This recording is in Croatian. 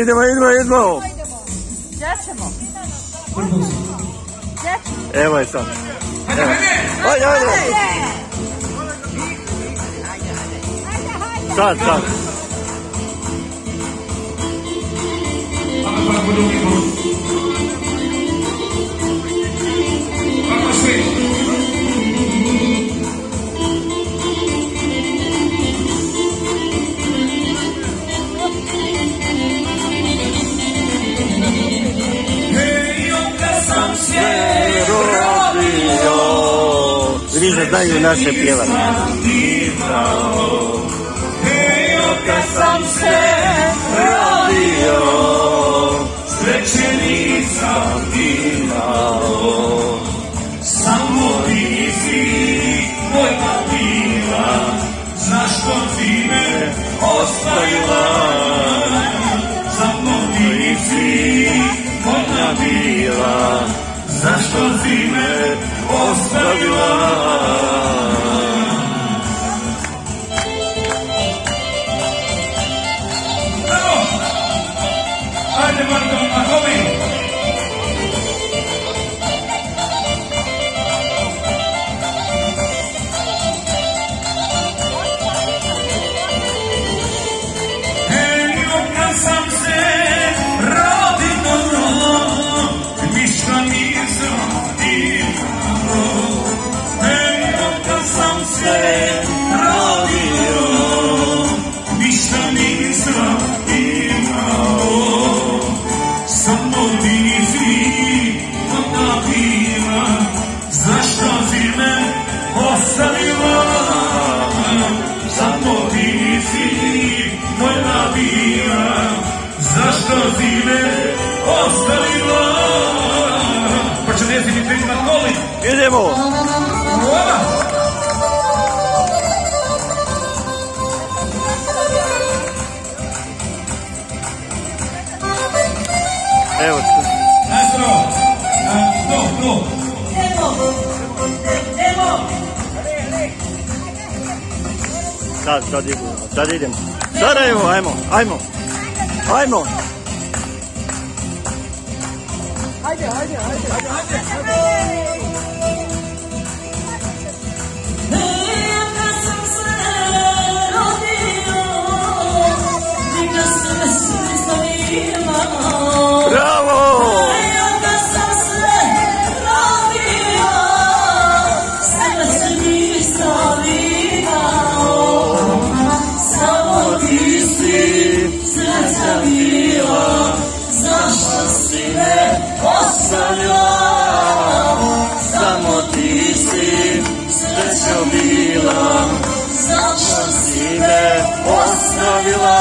Idemo. Gdje ćemo? Evo je sad. Ajde. Sad. Vidiš da znaju naše pjevanje. Kad sam se rodio, sreće nisam imao. Samo ti si moja bila, zašto ti me ostavila? Samo ti si moja bila, zašto ti me ostavila? Ajde Marko, Mahovi! Kad sam se rodio, ništa nisam imao. Kad sam se rodio, ništa nisam imao. Samo ti si moja bila, zašto si me ostavila? Samo ti si moja bila, zašto si me ostavila? Pa će djeci mi piti na koli. Idemo! Evo se. Sad idemo. Sarajevo, ajmo. Ajde. Bravo! Samo ti si srećo bila, zašto si me ostavila?